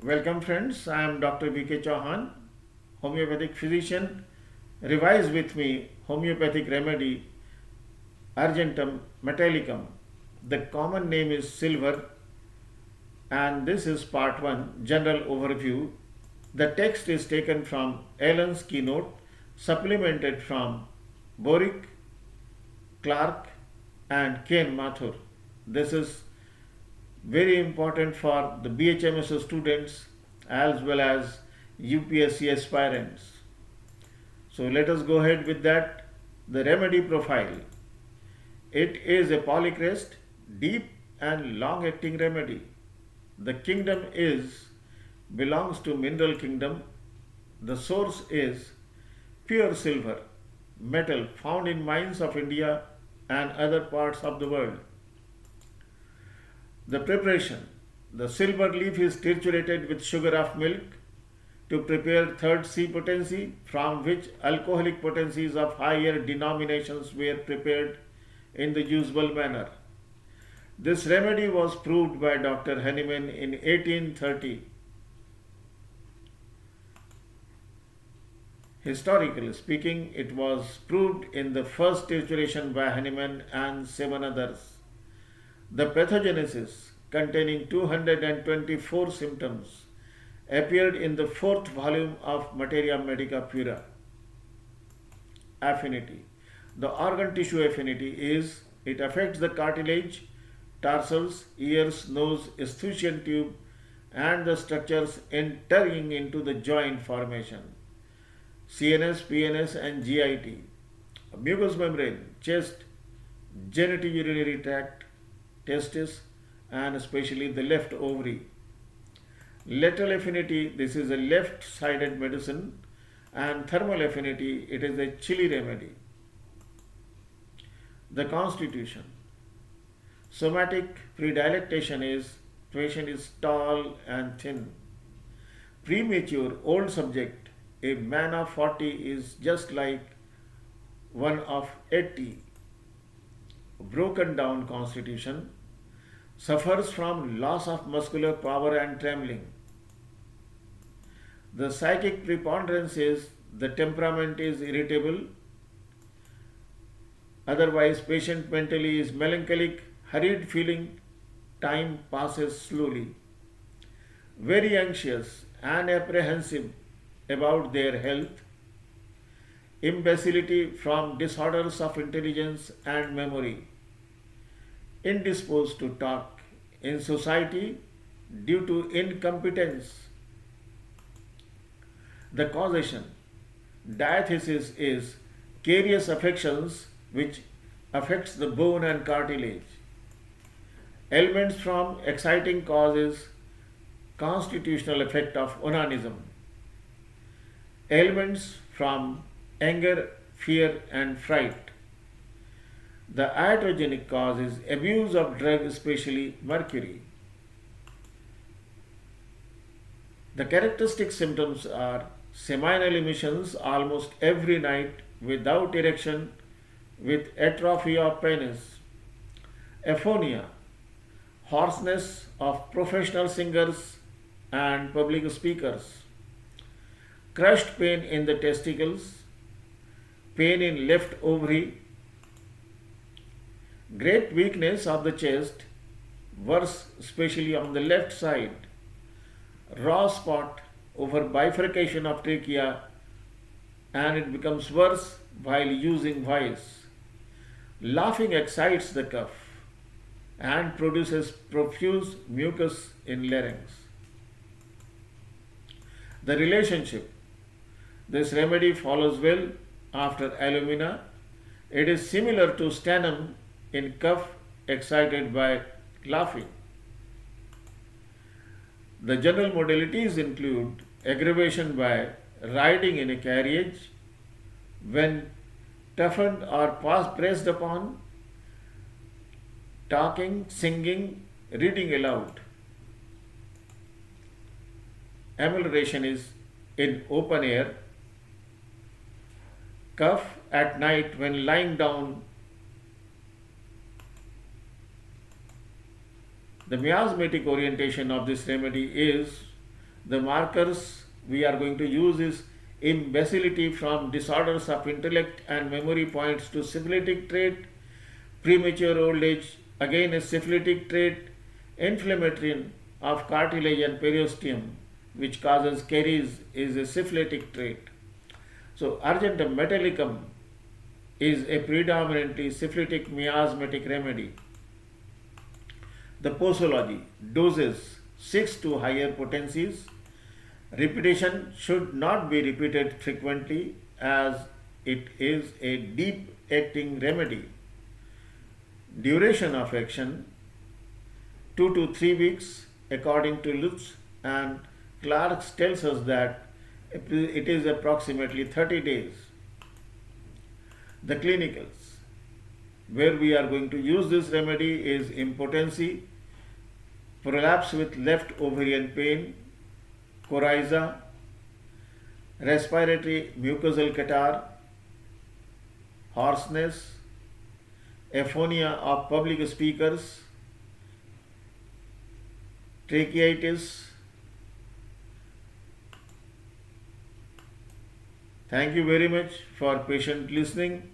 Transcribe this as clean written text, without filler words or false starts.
Welcome friends, I am Dr. V.K. Chauhan, homeopathic physician. Revise with me homeopathic remedy Argentum metallicum. The common name is silver and this is part 1 general overview. The text is taken from Allen's keynote supplemented from Borick, Clark and Kane Mathur. This is very important for the BHMS students as well as UPSC aspirants. So let us go ahead with that. The remedy profile. It is a polycrest, deep and long acting remedy. The kingdom is belongs to mineral kingdom. The source is pure silver, metal found in mines of India and other parts of the world. The preparation. The silver leaf is triturated with sugar of milk to prepare third C potency, from which alcoholic potencies of higher denominations were prepared in the usual manner. This remedy was proved by Dr. Hahnemann in 1830. Historically speaking, it was proved in the first trituration by Hahnemann and 7 others. The pathogenesis, containing 224 symptoms, appeared in the 4th volume of Materia Medica Pura. Affinity. The organ tissue affinity is it affects the cartilage, tarsals, ears, nose, escutcheon tube, and the structures entering into the joint formation. CNS, PNS, and GIT. Mucous membrane, chest, genitourinary tract, testis, and especially the left ovary. Lateral affinity, this is a left-sided medicine, and thermal affinity, it is a chilly remedy. The constitution. Somatic predilectation is patient is tall and thin. Premature old subject, a man of 40 is just like one of 80. Broken down constitution suffers from loss of muscular power and trembling. The psychic preponderance is the temperament is irritable, otherwise patient mentally is melancholic, hurried feeling, time passes slowly, very anxious and apprehensive about their health, imbecility from disorders of intelligence and memory, indisposed to talk in society due to incompetence. The causation. Diathesis is carious affections which affects the bone and cartilage. Ailments from exciting causes, constitutional effect of onanism. Ailments from anger, fear, and fright. The iatrogenic cause is abuse of drug, especially mercury. The characteristic symptoms are seminal emissions almost every night without erection with atrophy of penis, aphonia, hoarseness of professional singers and public speakers, crushed pain in the testicles, pain in left ovary, great weakness of the chest, worse especially on the left side, raw spot over bifurcation of trachea, and it becomes worse while using voice. Laughing excites the cough and produces profuse mucus in larynx. The relationship. This remedy follows well after alumina. It is similar to stannum in cough excited by laughing. The general modalities include aggravation by riding in a carriage, when toughened or pressed upon, talking, singing, reading aloud. Amelioration is in open air, cough at night when lying down. The miasmatic orientation of this remedy is The markers we are going to use is imbecility from disorders of intellect and memory points to syphilitic trait, premature old age again a syphilitic trait, inflammatory of cartilage and periosteum which causes caries is a syphilitic trait. So argentum metallicum is a predominantly syphilitic miasmatic remedy. The posology doses 6 to higher potencies. Repetition should not be repeated frequently as it is a deep acting remedy. Duration of action 2 to 3 weeks according to Lutz and Clark tells us that it is approximately 30 days. The clinicals where we are going to use this remedy is impotency, prolapse with left ovarian pain, coryza, respiratory mucosal catarrh, hoarseness, aphonia of public speakers, tracheitis. Thank you very much for patient listening.